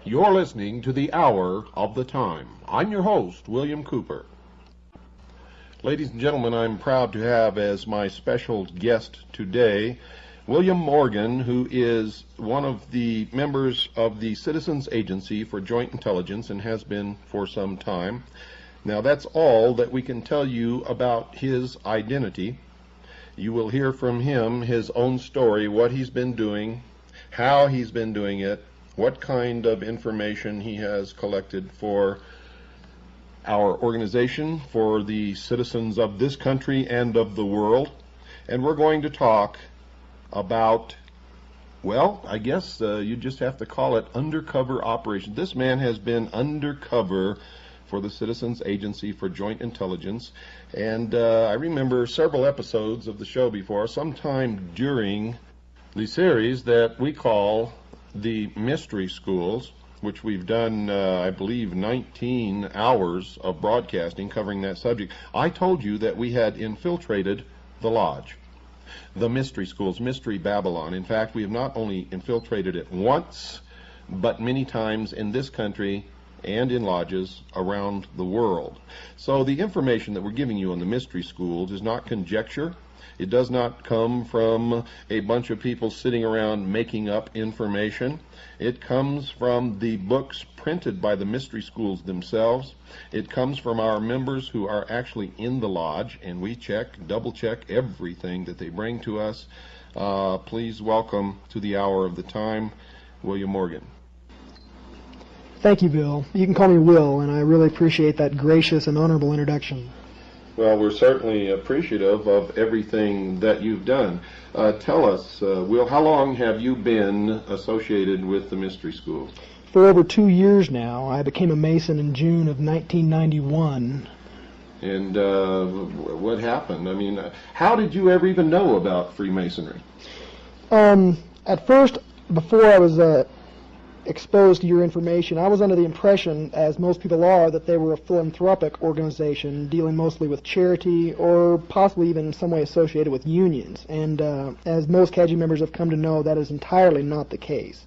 You're listening to the Hour of the Time. I'm your host, William Cooper. Ladies and gentlemen, I'm proud to have as my special guest today William Morgan, who is one of the members of the Citizens Agency for Joint Intelligence and has been for some time. Now, that's all that we can tell you about his identity. You will hear from him his own story, what he's been doing, how he's been doing it, what kind of information he has collected for our organization, for the citizens of this country and of the world. And we're going to talk about, well, I guess you just have to call it undercover operation. This man has been undercover for the Citizens Agency for Joint Intelligence, and I remember several episodes of the show before, sometime during the series that we call the Mystery Schools, which we've done, I believe, 19 hours of broadcasting covering that subject. I told you that we had infiltrated the lodge, the Mystery Schools, Mystery Babylon. In fact, we have not only infiltrated it once, but many times in this country and in lodges around the world. So the information that we're giving you on the Mystery Schools is not conjecture. It does not come from a bunch of people sitting around making up information. It comes from the books printed by the Mystery Schools themselves. It comes from our members who are actually in the lodge, and we double check everything that they bring to us. Please welcome to the Hour of the Time, William Morgan. Thank you, Bill. You can call me Will, and I really appreciate that gracious and honorable introduction. Well, we're certainly appreciative of everything that you've done. Tell us, Will, how long have you been associated with the Mystery School? For over 2 years now. I became a Mason in June of 1991. And what happened? I mean, how did you ever even know about Freemasonry? At first, before I was exposed to your information, I was under the impression, as most people are, that they were a philanthropic organization dealing mostly with charity or possibly even in some way associated with unions. And as most CAGI members have come to know, that is entirely not the case.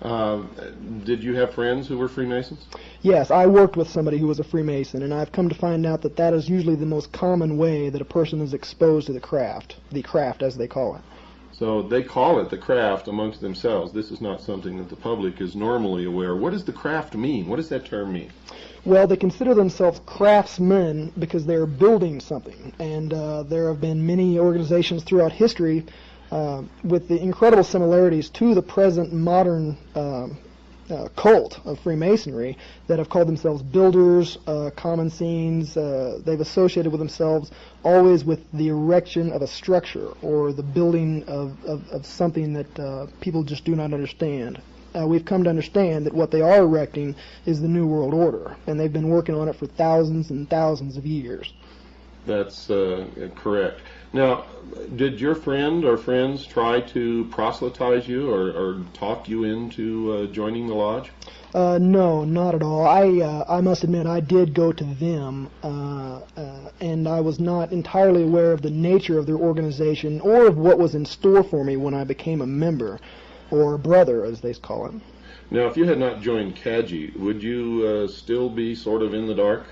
Did you have friends who were Freemasons? Yes, I worked with somebody who was a Freemason, and I've come to find out that that is usually the most common way that a person is exposed to the craft as they call it. So they call it the craft amongst themselves. This is not something that the public is normally aware. What does the craft mean? What does that term mean? Well, they consider themselves craftsmen because they're building something. And there have been many organizations throughout history with the incredible similarities to the present modern cult of Freemasonry that have called themselves builders, common scenes. They've associated with themselves always with the erection of a structure or the building of something that people just do not understand. We've come to understand that what they are erecting is the New World Order, and they've been working on it for thousands and thousands of years. That's correct. Now, did your friend or friends try to proselytize you or talk you into joining the lodge? No, not at all. I must admit I did go to them, and I was not entirely aware of the nature of their organization or of what was in store for me when I became a member, or a brother, as they call it. Now, if you had not joined CAGI, would you still be sort of in the dark?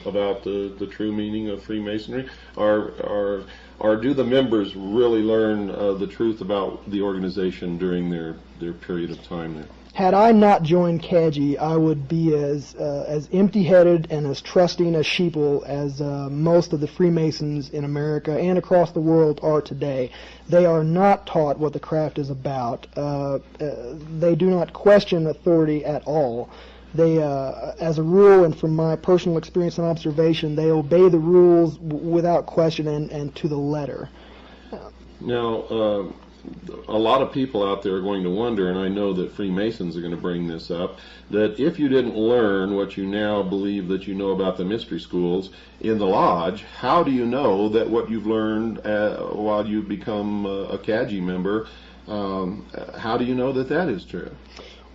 about the true meaning of Freemasonry? Or do the members really learn the truth about the organization during their period of time there? Had I not joined CAGI, I would be as empty-headed and as trusting as sheeple as most of the Freemasons in America and across the world are today. They are not taught what the craft is about. They do not question authority at all. They, as a rule, and from my personal experience and observation, they obey the rules without question and to the letter. Now, a lot of people out there are going to wonder, and I know that Freemasons are going to bring this up, that if you didn't learn what you now believe that you know about the mystery schools in the lodge, how do you know that what you've learned while you become a CAGI member, how do you know that that is true?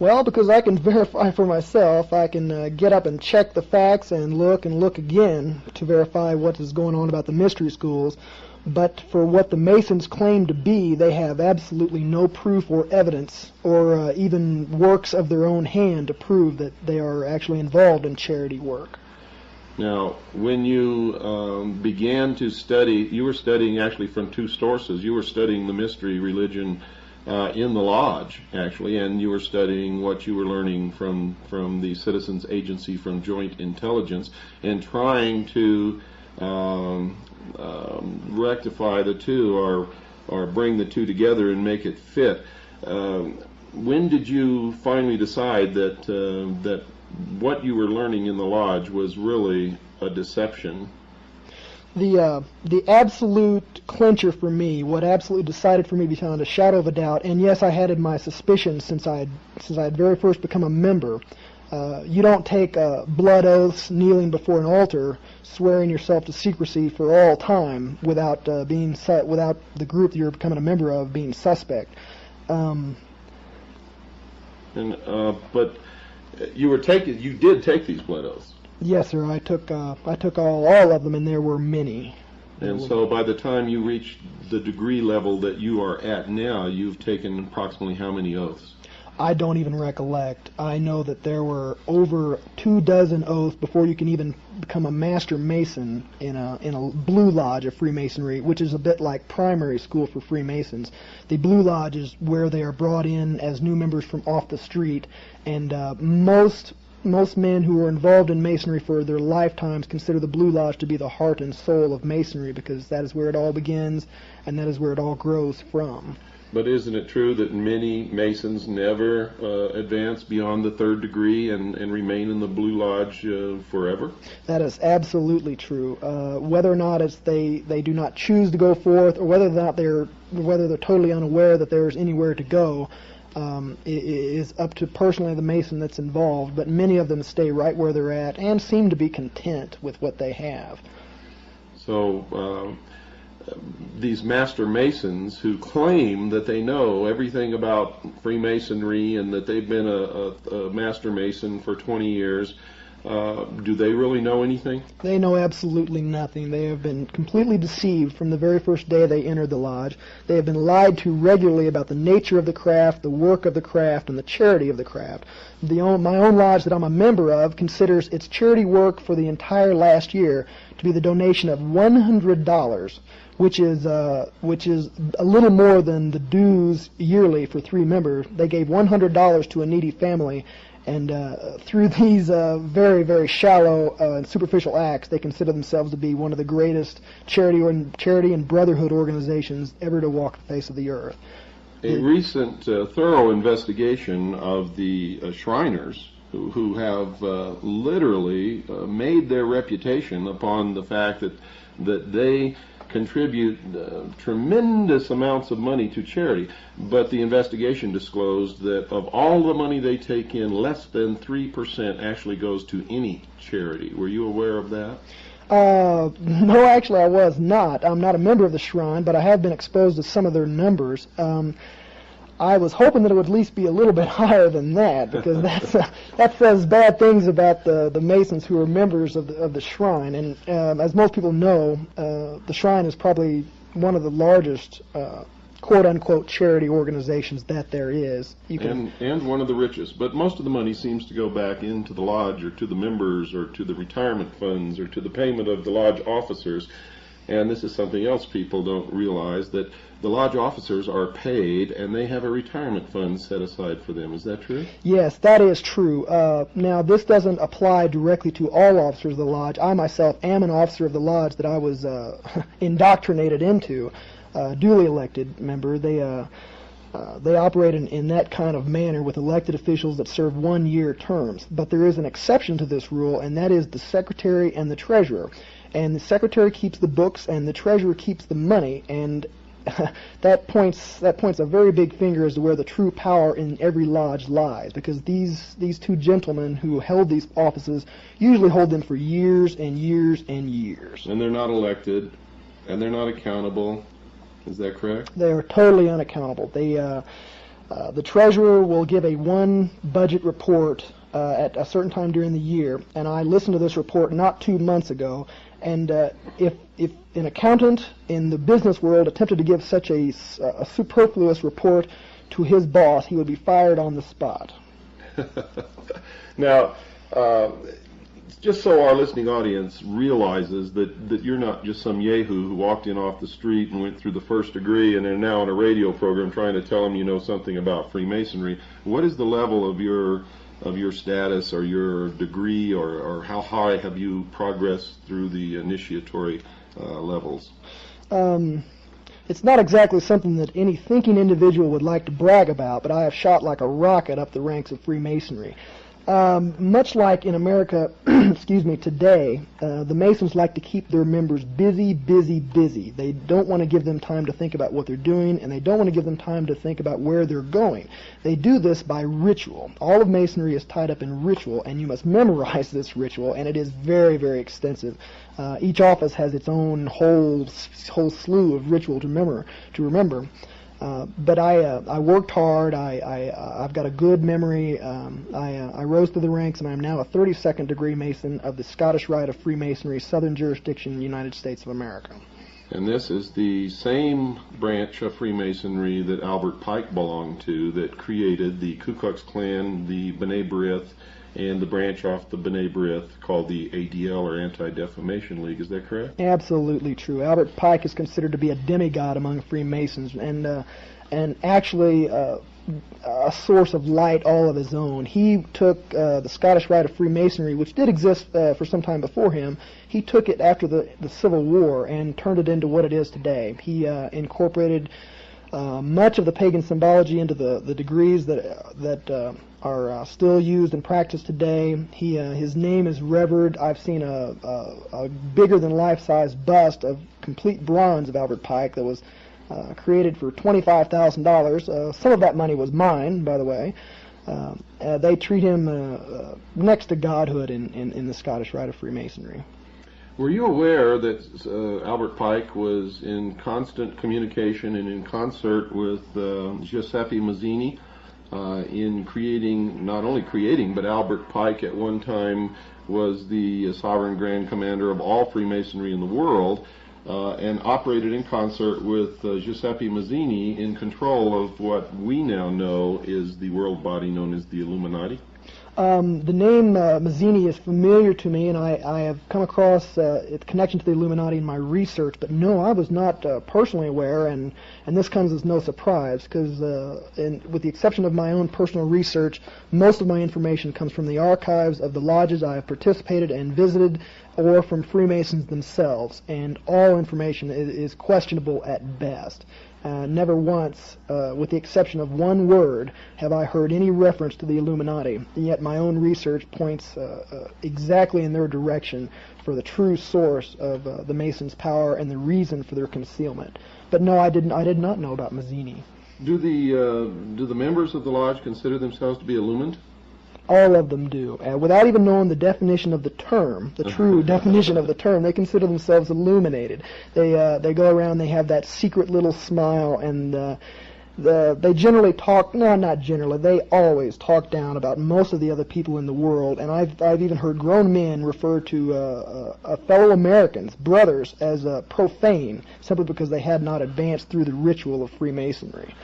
Well, because I can verify for myself. I can get up and check the facts and look again to verify what is going on about the mystery schools. But for what the Masons claim to be, they have absolutely no proof or evidence or even works of their own hand to prove that they are actually involved in charity work. Now, when you began to study, you were studying actually from two sources. You were studying the mystery religion in the lodge, actually, and you were studying what you were learning from the Citizens Agency from Joint Intelligence and trying to rectify the two or bring the two together and make it fit. When did you finally decide that what you were learning in the lodge was really a deception? The absolute clincher for me, what absolutely decided for me beyond a shadow of a doubt, and yes, I had my suspicions since I had very first become a member. You don't take blood oaths, kneeling before an altar, swearing yourself to secrecy for all time without without the group that you're becoming a member of being suspect. But you did take these blood oaths. Yes, sir. I took all of them, and there were many. And so by the time you reached the degree level that you are at now, you've taken approximately how many oaths? I don't even recollect. I know that there were over 24 oaths before you can even become a master mason in a blue lodge of Freemasonry, which is a bit like primary school for Freemasons. The blue lodge is where they are brought in as new members from off the street, and most men who are involved in Masonry for their lifetimes consider the Blue Lodge to be the heart and soul of Masonry, because that is where it all begins and that is where it all grows from. But isn't it true that many Masons never advance beyond the third degree and remain in the Blue Lodge forever? That is absolutely true. Whether or not they do not choose to go forth, or whether they're totally unaware that there's anywhere to go, is up to personally the Mason that's involved, but many of them stay right where they're at and seem to be content with what they have. So these Master Masons who claim that they know everything about Freemasonry and that they've been a Master Mason for 20 years, do they really know anything? They know absolutely nothing. They have been completely deceived from the very first day they entered the lodge. They have been lied to regularly about the nature of the craft, the work of the craft, and the charity of the craft. My own lodge that I'm a member of considers its charity work for the entire last year to be the donation of $100, which is a little more than the dues yearly for 3 members. They gave $100 to a needy family. And through these very, very shallow and superficial acts, they consider themselves to be one of the greatest charity and brotherhood organizations ever to walk the face of the earth. A recent thorough investigation of the Shriners, who have literally made their reputation upon the fact that they contribute tremendous amounts of money to charity, but the investigation disclosed that of all the money they take in, less than 3% actually goes to any charity. Were you aware of that? No, actually I was not. I'm not a member of the Shrine, but I have been exposed to some of their numbers. I was hoping that it would at least be a little bit higher than that, because that says bad things about the Masons who are members of the Shrine. And as most people know, the Shrine is probably one of the largest quote-unquote charity organizations that there is. And one of the richest. But most of the money seems to go back into the lodge or to the members or to the retirement funds or to the payment of the lodge officers. And this is something else people don't realize, that the lodge officers are paid and they have a retirement fund set aside for them. Is that true? Yes, that is true. Now, this doesn't apply directly to all officers of the lodge. I myself am an officer of the lodge that I was indoctrinated into, duly elected member. They operate in that kind of manner with elected officials that serve 1-year terms. But there is an exception to this rule, and that is the secretary and the treasurer. And the secretary keeps the books, and the treasurer keeps the money, and that points a very big finger as to where the true power in every lodge lies, because these two gentlemen who held these offices usually hold them for years and years and years. And they're not elected, and they're not accountable. Is that correct? They are totally unaccountable. The treasurer will give a one budget report at a certain time during the year, and I listened to this report not 2 months ago. And if an accountant in the business world attempted to give such a superfluous report to his boss, he would be fired on the spot. Now, just so our listening audience realizes that you're not just some yahoo who walked in off the street and went through the first degree and are now on a radio program trying to tell them you know something about Freemasonry, what is the level of your status or your degree, or how high have you progressed through the initiatory levels? It's not exactly something that any thinking individual would like to brag about, but I have shot like a rocket up the ranks of Freemasonry. Much like in America, excuse me, today, the Masons like to keep their members busy, busy, busy. They don't want to give them time to think about what they're doing, and they don't want to give them time to think about where they're going. They do this by ritual. All of Masonry is tied up in ritual, and you must memorize this ritual, and it is very, very extensive. Each office has its own whole slew of ritual to remember. But I worked hard. I've got a good memory. I rose through the ranks, and I'm now a 32nd degree Mason of the Scottish Rite of Freemasonry, Southern Jurisdiction, United States of America. And this is the same branch of Freemasonry that Albert Pike belonged to, that created the Ku Klux Klan, the B'nai B'rith, and the branch off the B'nai B'rith called the ADL, or Anti-Defamation League. Is that correct? Absolutely true. Albert Pike is considered to be a demigod among Freemasons, and actually a source of light all of his own. He took the Scottish Rite of Freemasonry, which did exist for some time before him. He took it after the Civil War and turned it into what it is today. He incorporated much of the pagan symbology into the degrees that are still used and practiced today. His name is revered. I've seen a bigger than life-size bust of complete bronze of Albert Pike that was created for $25,000. Some of that money was mine, by the way. They treat him next to godhood in the Scottish Rite of Freemasonry. Were you aware that Albert Pike was in constant communication and in concert with Giuseppe Mazzini in creating, not only creating, but Albert Pike at one time was the sovereign grand commander of all Freemasonry in the world, and operated in concert with Giuseppe Mazzini in control of what we now know is the world body known as the Illuminati? The name Mazzini is familiar to me, and I have come across its connection to the Illuminati in my research, but no, I was not personally aware, and this comes as no surprise, because with the exception of my own personal research, most of my information comes from the archives of the lodges I have participated and visited, or from Freemasons themselves, and all information is questionable at best. Never once, with the exception of one word, have I heard any reference to the Illuminati, and yet my own research points exactly in their direction for the true source of the Masons' power and the reason for their concealment. But no, I did not know about Mazzini. Do the members of the lodge consider themselves to be illumined? All of them do. Without even knowing the definition of the term, the true definition of the term, they consider themselves illuminated. They go around, they have that secret little smile, and they generally talk, no, not generally, they always talk down about most of the other people in the world, and I've even heard grown men refer to fellow Americans, brothers, as profane, simply because they had not advanced through the ritual of Freemasonry.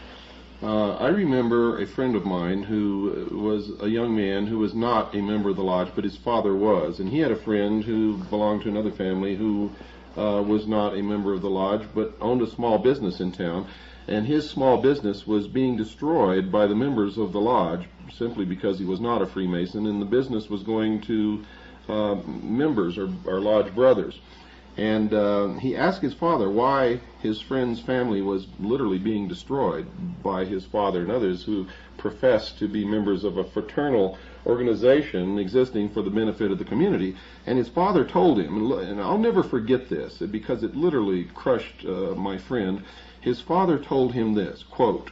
I remember a friend of mine who was a young man who was not a member of the lodge, but his father was, and he had a friend who belonged to another family who was not a member of the lodge, but owned a small business in town. And his small business was being destroyed by the members of the lodge simply because he was not a Freemason, and the business was going to members or lodge brothers. And he asked his father why his friend's family was literally being destroyed by his father and others who professed to be members of a fraternal organization existing for the benefit of the community. And his father told him, and I'll never forget this because it literally crushed my friend. His father told him this, quote,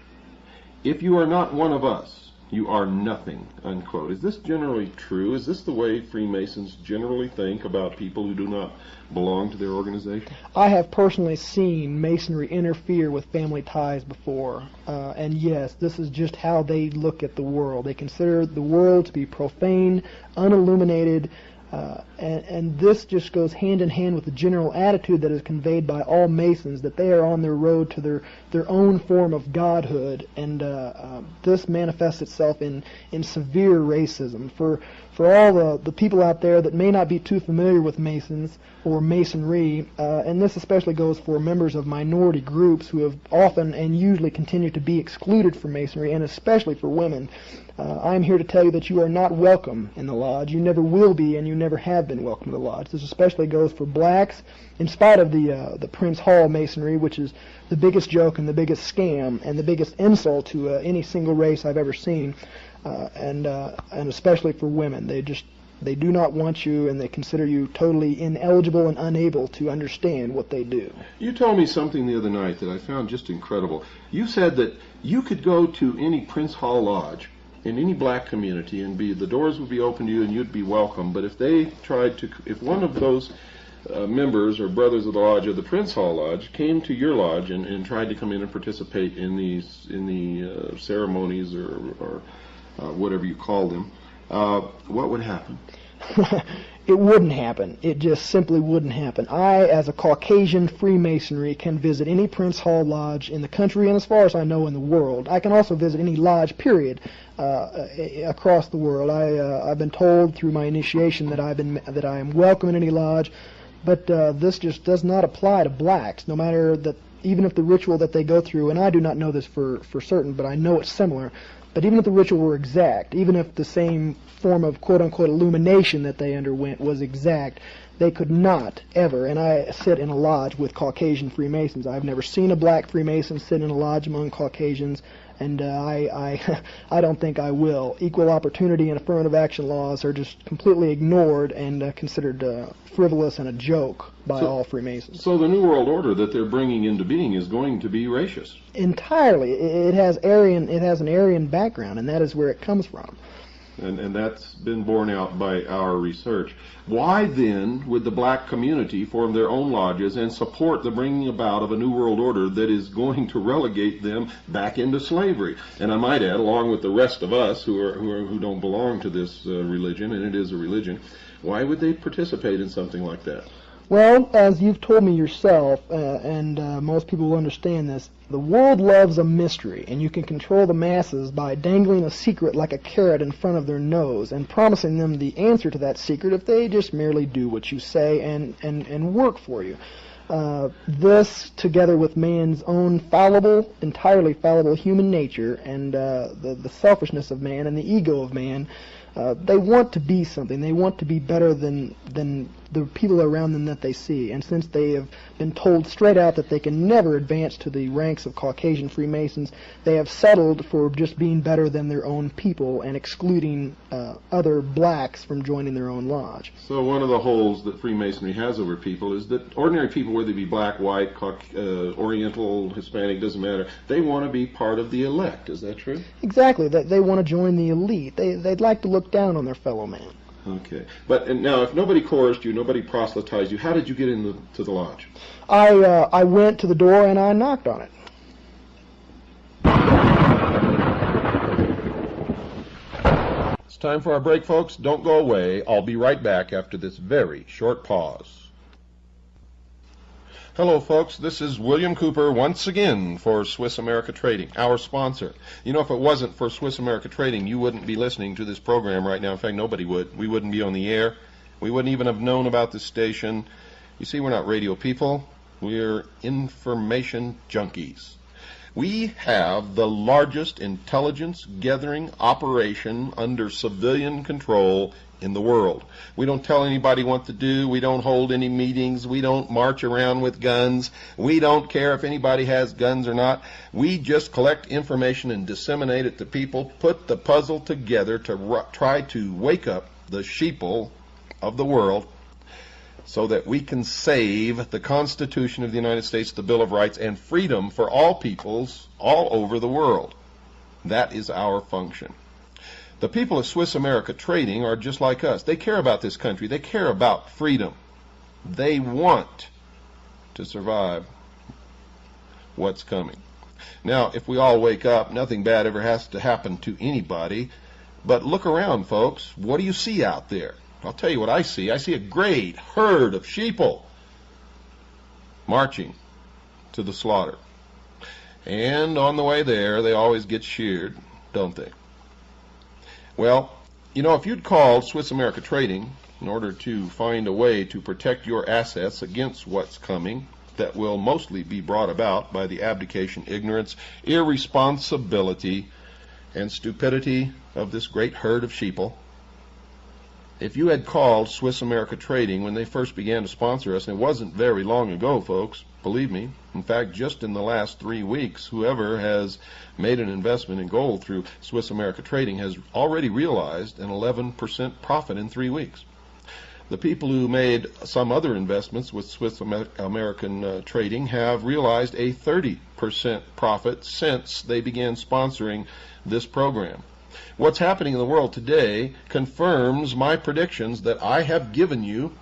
"If you are not one of us, you are nothing," unquote. Is this generally true? Is this the way Freemasons generally think about people who do not belong to their organization? I have personally seen Masonry interfere with family ties before, and yes, this is just how they look at the world. They consider the world to be profane, unilluminated, and this just goes hand in hand with the general attitude that is conveyed by all Masons, that they are on their road to their own form of godhood, and this manifests itself in severe racism. For all the people out there that may not be too familiar with Masons or Masonry, and this especially goes for members of minority groups who have often and usually continue to be excluded from Masonry, and especially for women, I'm here to tell you that you are not welcome in the lodge. You never will be, and you never have been welcome to the lodge. This especially goes for blacks, in spite of the Prince Hall Masonry, which is the biggest joke and the biggest scam and the biggest insult to any single race I've ever seen, and especially for women. They do not want you, and they consider you totally ineligible and unable to understand what they do. You told me something the other night that I found just incredible. You said that you could go to any Prince Hall Lodge in any black community and the doors would be open to you and you'd be welcome, but if one of those members or brothers of the lodge or the Prince Hall Lodge came to your lodge and tried to come in and participate in the ceremonies or whatever you call them, what would happen? It wouldn't happen. It just simply wouldn't happen. I, as a Caucasian Freemasonry, can visit any Prince Hall Lodge in the country and, as far as I know, in the world. I can also visit any lodge, period, across the world. I've been told through my initiation that I am welcome in any lodge, but this just does not apply to blacks, no matter that. Even if the ritual that they go through, and I do not know this for certain, but I know it's similar, but even if the ritual were exact, even if the same form of quote-unquote illumination that they underwent was exact, they could not ever, and I sit in a lodge with Caucasian Freemasons. I've never seen a black Freemason sit in a lodge among Caucasians, and I don't think I will. Equal opportunity and affirmative action laws are just completely ignored and considered frivolous and a joke by all Freemasons. So the New World Order that they're bringing into being is going to be racist? Entirely. It has an Aryan background, and that is where it comes from. And that's been borne out by our research. Why then would the black community form their own lodges and support the bringing about of a New World Order that is going to relegate them back into slavery? And I might add, along with the rest of us who don't belong to this religion, and it is a religion, why would they participate in something like that? Well, as you've told me yourself, and most people will understand this, the world loves a mystery, and you can control the masses by dangling a secret like a carrot in front of their nose and promising them the answer to that secret if they just merely do what you say and work for you. This, together with man's own entirely fallible human nature and the selfishness of man and the ego of man, they want to be something. They want to be better than the people around them that they see. And since they have been told straight out that they can never advance to the ranks of Caucasian Freemasons, they have settled for just being better than their own people and excluding other blacks from joining their own lodge. So one of the holes that Freemasonry has over people is that ordinary people, whether they be black, white, Oriental, Hispanic, doesn't matter, they want to be part of the elect. Is that true? Exactly. They want to join the elite. They'd like to look down on their fellow man. Okay. But now, if nobody coerced you, nobody proselytized you, how did you get into the lodge? I went to the door and I knocked on it. It's time for our break, folks. Don't go away. I'll be right back after this very short pause. Hello, folks. This is William Cooper once again for Swiss America Trading, our sponsor. You know, if it wasn't for Swiss America Trading, you wouldn't be listening to this program right now. In fact, nobody would. We wouldn't be on the air. We wouldn't even have known about this station. You see, we're not radio people. We're information junkies. We have the largest intelligence gathering operation under civilian control in the world. We don't tell anybody what to do. We don't hold any meetings. We don't march around with guns. We don't care if anybody has guns or not. We just collect information and disseminate it to people, put the puzzle together to try to wake up the sheeple of the world so that we can save the Constitution of the United States, the Bill of Rights, and freedom for all peoples all over the world. That is our function. The people of Swiss America Trading are just like us. They care about this country. They care about freedom. They want to survive what's coming. Now, if we all wake up, nothing bad ever has to happen to anybody. But look around, folks. What do you see out there? I'll tell you what I see. I see a great herd of sheeple marching to the slaughter. And on the way there, they always get sheared, don't they? Well, you know, if you'd called Swiss America Trading in order to find a way to protect your assets against what's coming, that will mostly be brought about by the abdication, ignorance, irresponsibility, and stupidity of this great herd of sheeple, if you had called Swiss America Trading when they first began to sponsor us, and it wasn't very long ago, folks, believe me. In fact, just in the last 3 weeks, whoever has made an investment in gold through Swiss America Trading has already realized an 11% profit in 3 weeks. The people who made some other investments with Swiss American Trading have realized a 30% profit since they began sponsoring this program. What's happening in the world today confirms my predictions that I have given you.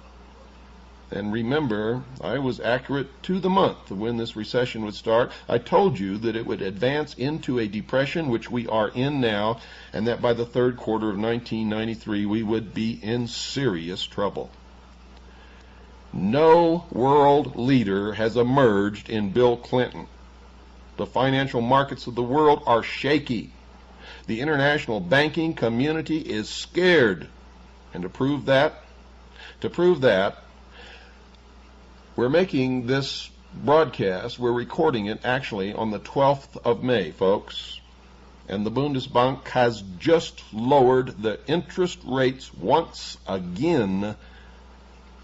And remember, I was accurate to the month of when this recession would start. I told you that it would advance into a depression, which we are in now, and that by the third quarter of 1993 we would be in serious trouble. No world leader has emerged in Bill Clinton. The financial markets of the world are shaky. The international banking community is scared. And to prove that, we're making this broadcast, we're recording it actually on the 12th of May, folks. And the Bundesbank has just lowered the interest rates once again.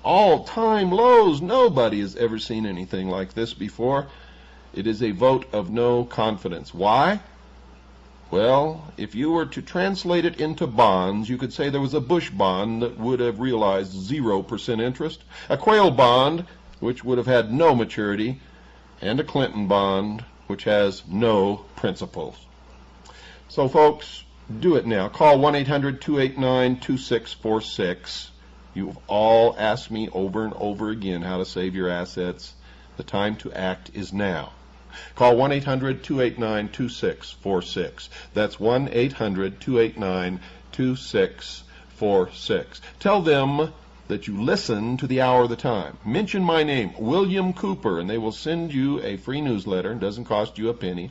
All-time lows. Nobody has ever seen anything like this before. It is a vote of no confidence. Why? Well, if you were to translate it into bonds, you could say there was a Bush bond that would have realized 0% interest, a Quayle bond, which would have had no maturity, and a Clinton bond, which has no principles. So, folks, do it now. Call 1-800-289-2646. You've all asked me over and over again how to save your assets. The time to act is now. Call 1-800-289-2646. That's 1-800-289-2646. Tell them that you listen to the Hour of the Time. Mention my name, William Cooper, and they will send you a free newsletter. It doesn't cost you a penny.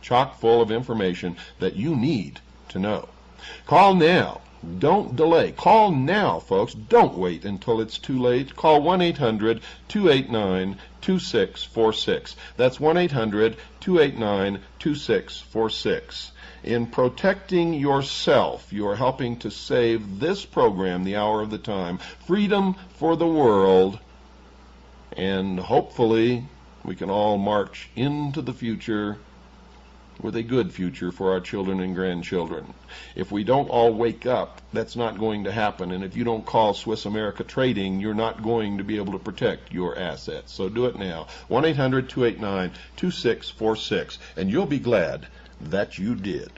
Chock full of information that you need to know. Call now. Don't delay. Call now, folks. Don't wait until it's too late. Call 1-800-289-2646. That's 1-800-289-2646. In protecting yourself, you are helping to save this program, The Hour of the Time, freedom for the world, and hopefully we can all march into the future with a good future for our children and grandchildren. If we don't all wake up, that's not going to happen. And if you don't call Swiss America Trading, you're not going to be able to protect your assets. So do it now. 1-800-289-2646. And you'll be glad that you did.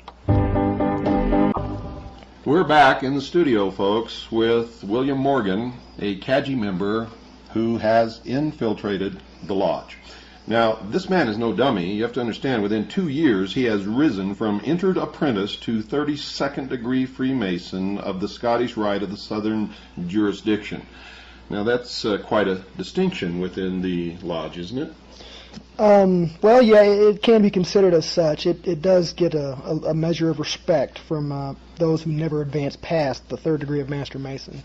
We're back in the studio, folks, with William Morgan, a CAGI member who has infiltrated the lodge. Now, this man is no dummy. You have to understand, within 2 years, he has risen from entered apprentice to 32nd degree Freemason of the Scottish Rite of the Southern jurisdiction. Now, that's quite a distinction within the lodge, isn't it? Well, yeah, it can be considered as such. It does get a measure of respect from those who never advance past the 3rd degree of Master Mason.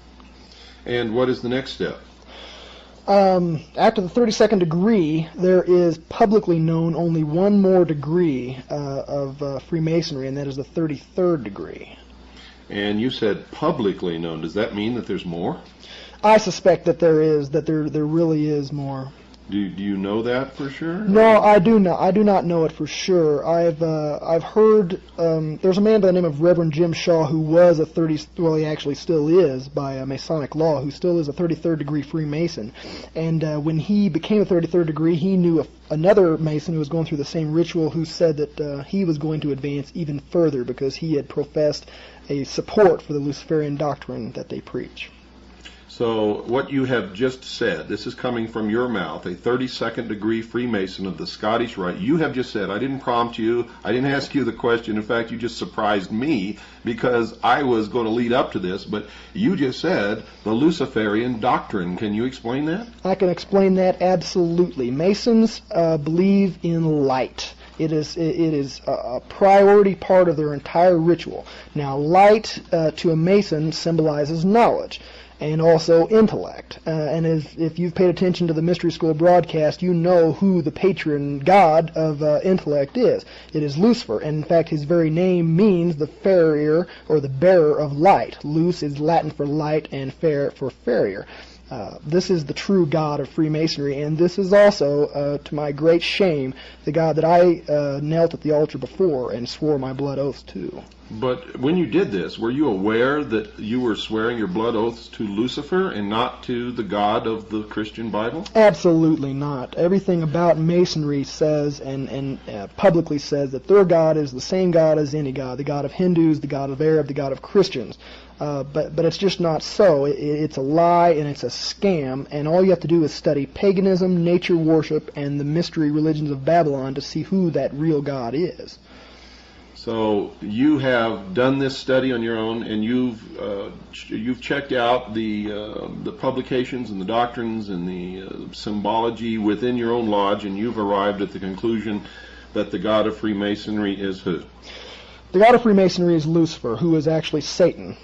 And what is the next step? After the 32nd degree, there is publicly known only one more degree of Freemasonry, and that is the 33rd degree. And you said publicly known. Does that mean that there's more? I suspect that there is, that there really is more. Do you know that for sure? No, I do not. I do not know it for sure. I've heard there's a man by the name of Reverend Jim Shaw who was well, he actually still is by Masonic law, who still is a 33rd degree Freemason. And when he became a 33rd degree, he knew another Mason who was going through the same ritual, who said that he was going to advance even further because he had professed a support for the Luciferian doctrine that they preach. So what you have just said, this is coming from your mouth, a 32nd degree Freemason of the Scottish Rite. You have just said, I didn't prompt you, I didn't ask you the question. In fact, you just surprised me because I was going to lead up to this, but you just said the Luciferian doctrine. Can you explain that? I can explain that absolutely. Masons believe in light. It is a priority part of their entire ritual. Now, light to a Mason symbolizes knowledge and also intellect. And if you've paid attention to the Mystery School broadcast, you know who the patron god of intellect is. It is Lucifer, and in fact his very name means the farrier or the bearer of light. Luce is Latin for light and fair for farrier. This is the true God of Freemasonry, and this is also, to my great shame, the God that I knelt at the altar before and swore my blood oaths to. But when you did this, were you aware that you were swearing your blood oaths to Lucifer and not to the God of the Christian Bible? Absolutely not. Everything about Masonry says and publicly says that their God is the same God as any God, the God of Hindus, the God of Arab, the God of Christians. But it's just not so. It's a lie and it's a scam, and all you have to do is study paganism, nature worship, and the mystery religions of Babylon to see who that real God is. So you have done this study on your own, and you've checked out the publications and the doctrines and the symbology within your own lodge, and you've arrived at the conclusion that the God of Freemasonry is who? The God of Freemasonry is Lucifer, who is actually Satan,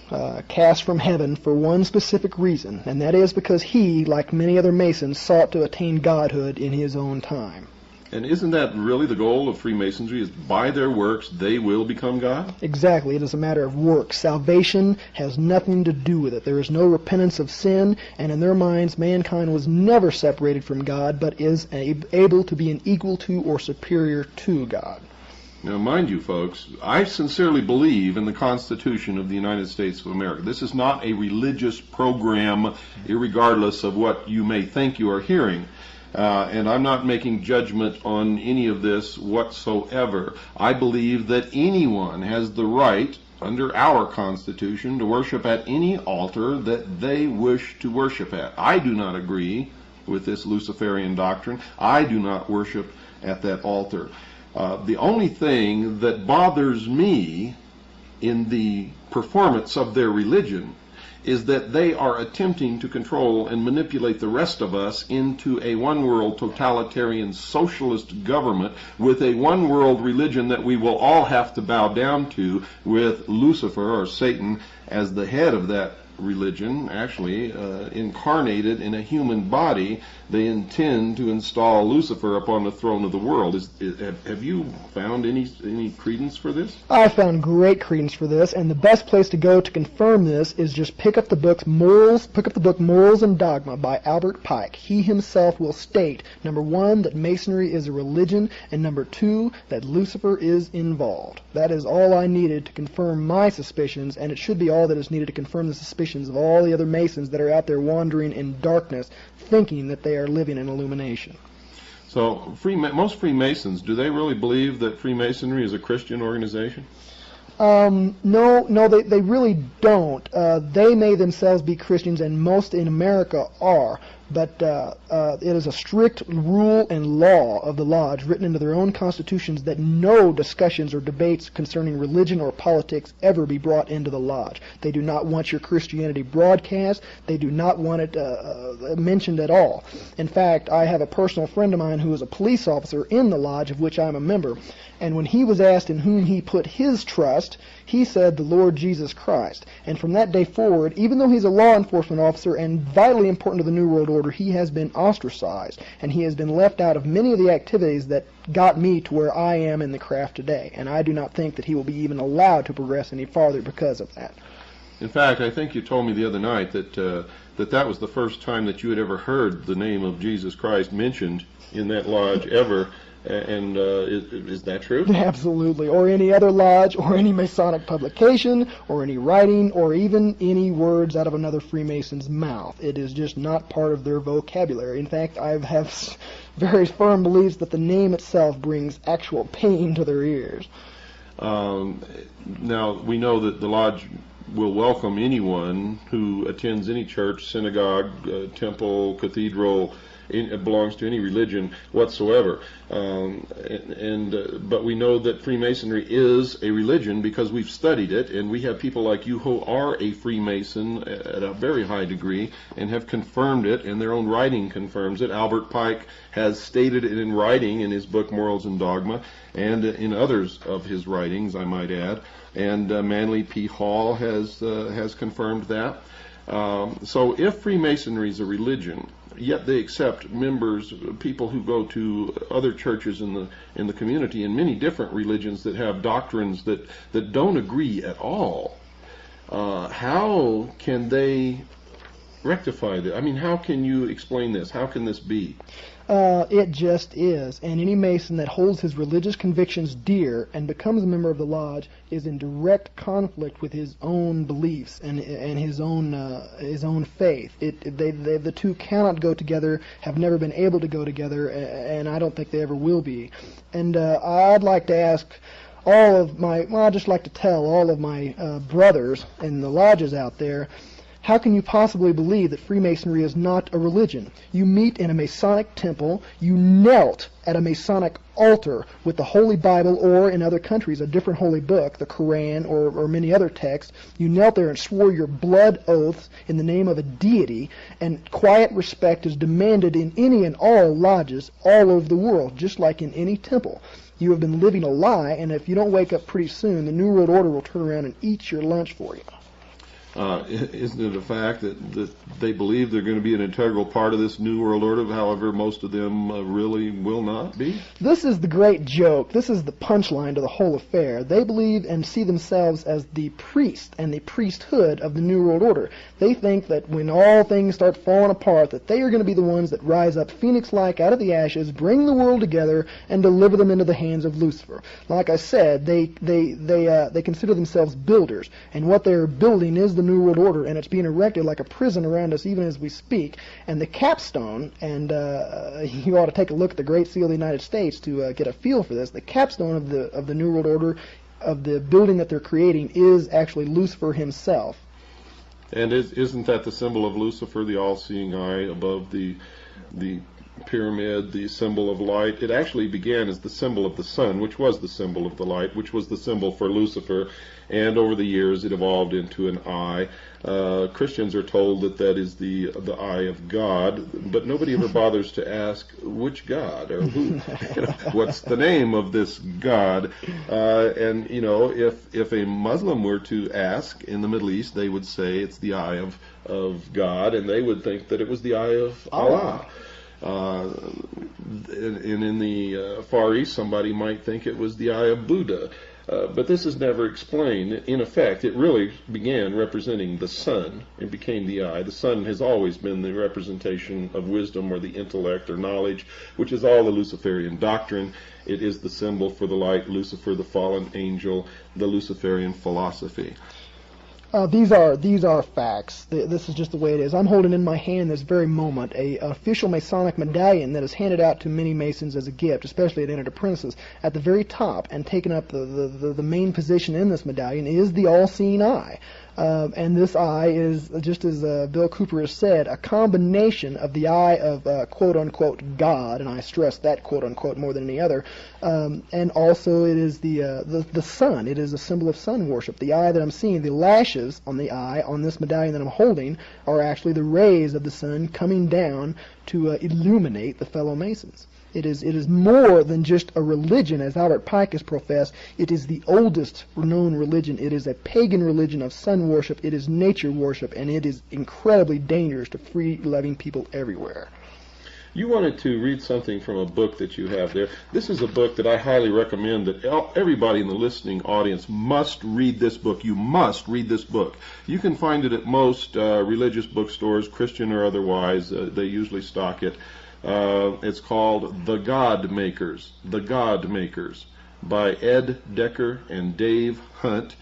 cast from heaven for one specific reason, and that is because he, like many other Masons, sought to attain godhood in his own time. And isn't that really the goal of Freemasonry, is by their works they will become God? Exactly. It is a matter of works. Salvation has nothing to do with it. There is no repentance of sin, and in their minds mankind was never separated from God, but is able to be an equal to or superior to God. Now, mind you, folks, I sincerely believe in the Constitution of the United States of America. This is not a religious program, irregardless of what you may think you are hearing. And I'm not making judgment on any of this whatsoever. I believe that anyone has the right, under our Constitution, to worship at any altar that they wish to worship at. I do not agree with this Luciferian doctrine. I do not worship at that altar. The only thing that bothers me in the performance of their religion is that they are attempting to control and manipulate the rest of us into a one-world totalitarian socialist government with a one-world religion that we will all have to bow down to, with Lucifer or Satan as the head of that religion, actually incarnated in a human body. They intend to install Lucifer upon the throne of the world. Have you found any credence for this? I found great credence for this, and the best place to go to confirm this is just pick up the book Morals and Dogma by Albert Pike. He himself will state, number one, that Masonry is a religion, and number two, that Lucifer is involved. That is all I needed to confirm my suspicions, and it should be all that is needed to confirm the suspicions of all the other Masons that are out there wandering in darkness, thinking that they are living in illumination. So most Freemasons, do they really believe that Freemasonry is a Christian organization? No, they really don't. They may themselves be Christians, and most in America are. but it is a strict rule and law of the lodge written into their own constitutions that no discussions or debates concerning religion or politics ever be brought into the lodge. They do not want your Christianity broadcast. They do not want it mentioned at all. In fact, I have a personal friend of mine who is a police officer in the lodge of which I'm a member, and when he was asked in whom he put his trust, he said the Lord Jesus Christ. And from that day forward, even though he's a law enforcement officer and vitally important to the New World Order, he has been ostracized, and he has been left out of many of the activities that got me to where I am in the craft today. And I do not think that he will be even allowed to progress any farther because of that. In fact, I think you told me the other night that that was the first time that you had ever heard the name of Jesus Christ mentioned in that lodge ever. And is that true? Absolutely. Or any other lodge, or any Masonic publication, or any writing, or even any words out of another Freemason's mouth. It is just not part of their vocabulary. In fact, I have very firm beliefs that the name itself brings actual pain to their ears. Now, we know that the lodge will welcome anyone who attends any church, synagogue, temple, cathedral. It belongs to any religion whatsoever, but we know that Freemasonry is a religion because we've studied it, and we have people like you who are a Freemason at a very high degree and have confirmed it, and their own writing confirms it. Albert Pike has stated it in writing in his book Morals and Dogma, and in others of his writings, I might add, and Manly P. Hall has confirmed that. So if Freemasonry is a religion, yet they accept members, people who go to other churches in the community, and many different religions that have doctrines that don't agree at all. How can they rectify that? I mean, how can you explain this? How can this be? It just is. And any Mason that holds his religious convictions dear and becomes a member of the lodge is in direct conflict with his own beliefs and his own faith. The two cannot go together, have never been able to go together, and I don't think they ever will be. And I'd like to ask I'd just like to tell all of my brothers in the lodges out there, how can you possibly believe that Freemasonry is not a religion? You meet in a Masonic temple, you knelt at a Masonic altar with the Holy Bible, or in other countries a different holy book, the Quran or many other texts. You knelt there and swore your blood oaths in the name of a deity, and quiet respect is demanded in any and all lodges all over the world, just like in any temple. You have been living a lie, and if you don't wake up pretty soon, the New World Order will turn around and eat your lunch for you. Isn't it a fact that they believe they're going to be an integral part of this New World Order, however most of them really will not be? This is the great joke. This is the punchline to the whole affair. They believe and see themselves as the priest and the priesthood of the New World Order. They think that when all things start falling apart, that they are going to be the ones that rise up phoenix-like out of the ashes, bring the world together, and deliver them into the hands of Lucifer. Like I said, they consider themselves builders, and what they're building is the New World Order, and it's being erected like a prison around us even as we speak. And the capstone, and you ought to take a look at the Great Seal of the United States to get a feel for this. The capstone of the New World Order, of the building that they're creating, is actually Lucifer himself. And isn't that the symbol of Lucifer, the all-seeing eye above the pyramid, the symbol of light? It actually began as the symbol of the sun, which was the symbol of the light, which was the symbol for Lucifer, and over the years it evolved into an eye. Christians are told that is the eye of God, but nobody ever bothers to ask which God or who. What's the name of this God? And if a Muslim were to ask in the Middle East, they would say it's the eye of God, and they would think that it was the eye of Allah. And in the Far East, somebody might think it was the eye of Buddha. But this is never explained. In effect, it really began representing the sun and became the eye. The sun has always been the representation of wisdom or the intellect or knowledge, which is all the Luciferian doctrine. It is the symbol for the light, Lucifer, the fallen angel, the Luciferian philosophy. These are facts. This is just the way it is. I'm holding in my hand this very moment an official Masonic medallion that is handed out to many Masons as a gift, especially at entered apprentices. At the very top, and taking up the main position in this medallion, is the all-seeing eye. And this eye is, just as Bill Cooper has said, a combination of the eye of quote-unquote God, and I stress that quote-unquote more than any other, and also it is the sun. It is a symbol of sun worship. The eye that I'm seeing, the lashes on the eye on this medallion that I'm holding, are actually the rays of the sun coming down to illuminate the fellow Masons. It is more than just a religion, as Albert Pike has professed. It is the oldest known religion. It is a pagan religion of sun worship. It is nature worship, and it is incredibly dangerous to free-loving people everywhere. You wanted to read something from a book that you have there. This is a book that I highly recommend that everybody in the listening audience must read this book. You must read this book. You can find it at most religious bookstores, Christian or otherwise. They usually stock it. It's called The God Makers. The God Makers by Ed Decker and Dave Hunt.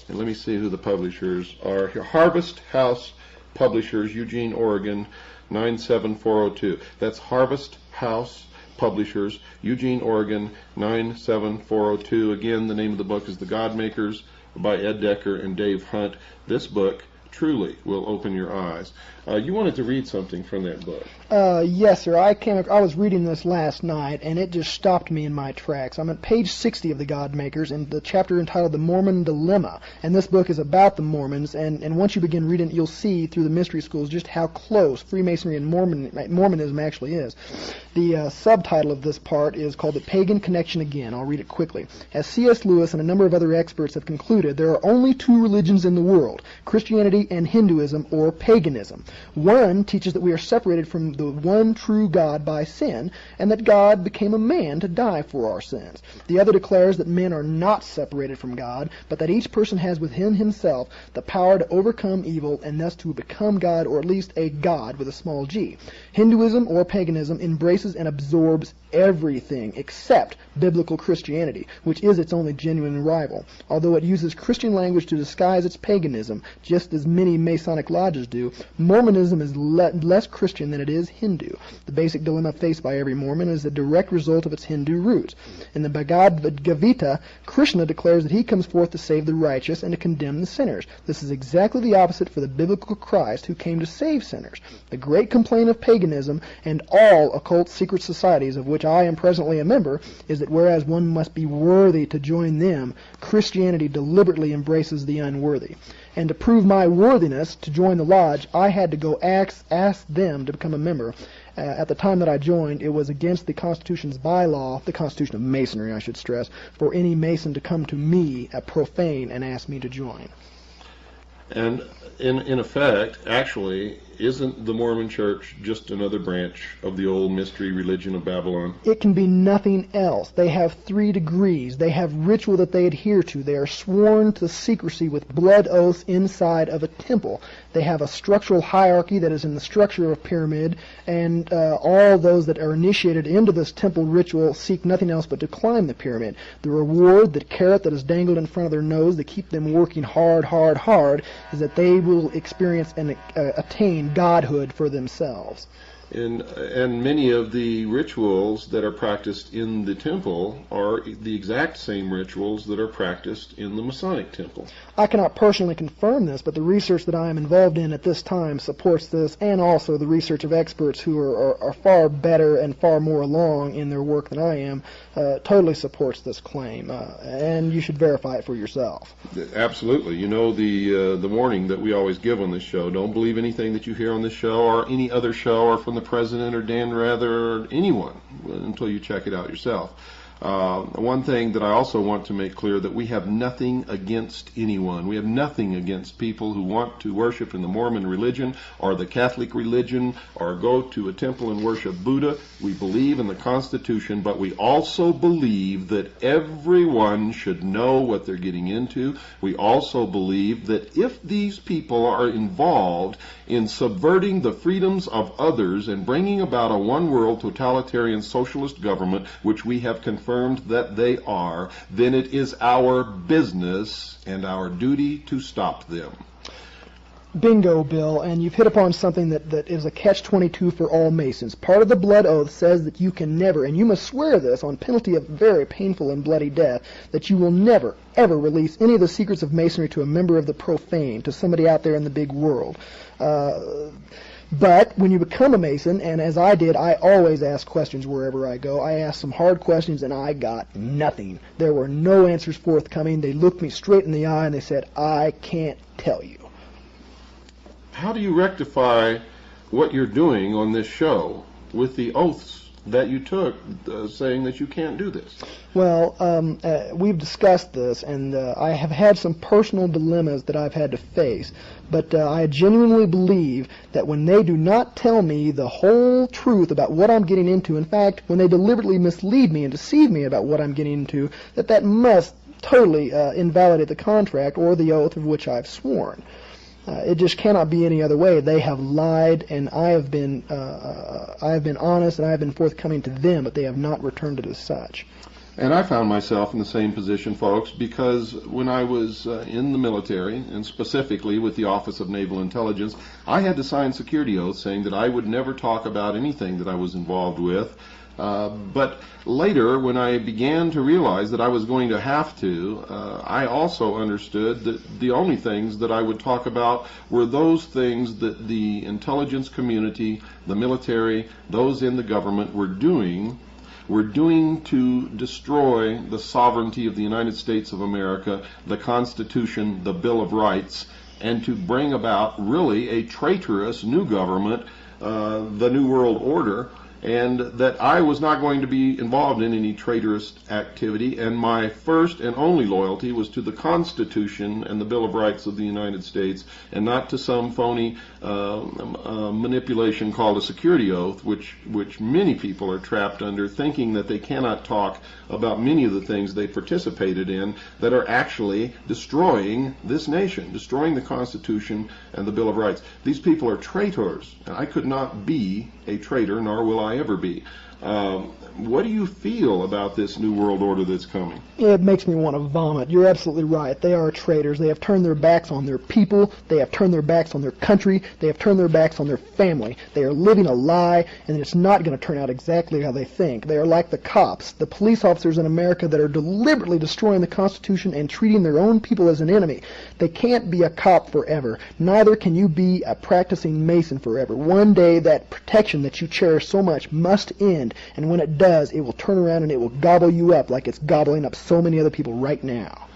And let me see who the publishers are. Harvest House Publishers, Eugene, Oregon, 97402. That's Harvest House Publishers, Eugene, Oregon, 97402. Again, the name of the book is The God Makers by Ed Decker and Dave Hunt. This book truly will open your eyes. You wanted to read something from that book. Yes, sir. I was reading this last night, and it just stopped me in my tracks. I'm at page 60 of The God Makers, in the chapter entitled The Mormon Dilemma. And this book is about the Mormons, and once you begin reading it, you'll see through the mystery schools just how close Freemasonry and Mormonism actually is. The subtitle of this part is called The Pagan Connection Again. I'll read it quickly. As C.S. Lewis and a number of other experts have concluded, there are only two religions in the world, Christianity and Hinduism, or paganism. One teaches that we are separated from the one true God by sin, and that God became a man to die for our sins. The other declares that men are not separated from God, but that each person has within himself the power to overcome evil and thus to become God, or at least a God with a small g. Hinduism, or paganism, embraces and absorbs everything except biblical Christianity, which is its only genuine rival. Although it uses Christian language to disguise its paganism, just as many Masonic lodges do, Mormonism is less Christian than it is Hindu. The basic dilemma faced by every Mormon is a direct result of its Hindu roots. In the Bhagavad Gita, Krishna declares that he comes forth to save the righteous and to condemn the sinners. This is exactly the opposite for the biblical Christ, who came to save sinners. The great complaint of paganism and all occult secret societies, of which I am presently a member, is that whereas one must be worthy to join them, Christianity deliberately embraces the unworthy. And to prove my worthiness to join the lodge, I had to go ask them to become a member. At the time that I joined, it was against the Constitution's bylaw, the Constitution of Masonry, I should stress, for any Mason to come to me, a profane, and ask me to join. And in effect, actually, isn't the Mormon Church just another branch of the old mystery religion of Babylon? It can be nothing else. They have 3 degrees. They have ritual that they adhere to. They are sworn to secrecy with blood oaths inside of a temple. They have a structural hierarchy that is in the structure of a pyramid, and all those that are initiated into this temple ritual seek nothing else but to climb the pyramid. The reward, the carrot that is dangled in front of their nose to keep them working hard, is that they will experience and attain godhood for themselves. And many of the rituals that are practiced in the temple are the exact same rituals that are practiced in the Masonic temple. I cannot personally confirm this, but the research that I am involved in at this time supports this, and also the research of experts who are far better and far more along in their work than I am totally supports this claim, and you should verify it for yourself. Absolutely. You know the warning that we always give on this show: don't believe anything that you hear on this show or any other show or from the President or Dan Rather or anyone until you check it out yourself. One thing that I also want to make clear, that we have nothing against anyone. We have nothing against people who want to worship in the Mormon religion or the Catholic religion or go to a temple and worship Buddha. We believe in the Constitution, but we also believe that everyone should know what they're getting into. We also believe that if these people are involved in subverting the freedoms of others and bringing about a one-world totalitarian socialist government, which we have confirmed that they are, then it is our business and our duty to stop them. Bingo, Bill, and you've hit upon something that is a catch-22 for all Masons. Part of the blood oath says that you can never, and you must swear this on penalty of very painful and bloody death, that you will never, ever release any of the secrets of Masonry to a member of the profane, to somebody out there in the big world. But when you become a Mason, and as I did, I always ask questions wherever I go. I asked some hard questions, and I got nothing. There were no answers forthcoming. They looked me straight in the eye, and they said, I can't tell you. How do you rectify what you're doing on this show with the oaths that you took saying that you can't do this? Well, we've discussed this, and I have had some personal dilemmas that I've had to face, but I genuinely believe that when they do not tell me the whole truth about what I'm getting into, in fact, when they deliberately mislead me and deceive me about what I'm getting into, that must totally invalidate the contract or the oath of which I've sworn. It just cannot be any other way. They have lied, and I have been honest, and I have been forthcoming to them, but they have not returned it as such. And I found myself in the same position, folks, because when I was in the military, and specifically with the Office of Naval Intelligence, I had to sign security oaths saying that I would never talk about anything that I was involved with. But later, when I began to realize that I was going to have to, I also understood that the only things that I would talk about were those things that the intelligence community, the military, those in the government were doing to destroy the sovereignty of the United States of America, the Constitution, the Bill of Rights, and to bring about really a traitorous new government, the New World Order, and that I was not going to be involved in any traitorous activity, and my first and only loyalty was to the Constitution and the Bill of Rights of the United States, and not to some phony manipulation called a security oath, which many people are trapped under, thinking that they cannot talk about many of the things they participated in that are actually destroying this nation, destroying the Constitution and the Bill of Rights. These people are traitors, and I could not be a traitor, nor will I ever be. What do you feel about this New World Order that's coming? It makes me want to vomit. You're absolutely right. They are traitors. They have turned their backs on their people. They have turned their backs on their country. They have turned their backs on their family. They are living a lie, and it's not going to turn out exactly how they think. They are like the cops, the police officers in America that are deliberately destroying the Constitution and treating their own people as an enemy. They can't be a cop forever. Neither can you be a practicing Mason forever. One day that protection that you cherish so much must end, and when it does, it will turn around and it will gobble you up like it's gobbling up so many other people right now.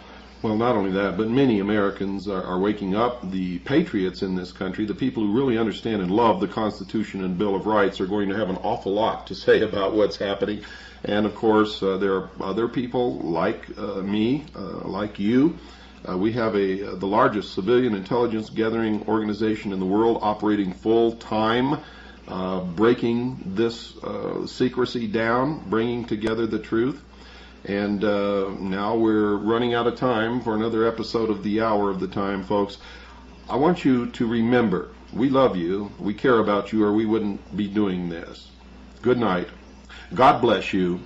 Well, not only that, but many Americans are waking up. The patriots in this country, the people who really understand and love the Constitution and Bill of Rights, are going to have an awful lot to say about what's happening. And of course, there are other people like me, like you. We have the largest civilian intelligence gathering organization in the world, operating full time, breaking this secrecy down, bringing together the truth. And now we're running out of time for another episode of The Hour of the Time, folks. I want you to remember, we love you, we care about you, or we wouldn't be doing this. Good night. God bless you.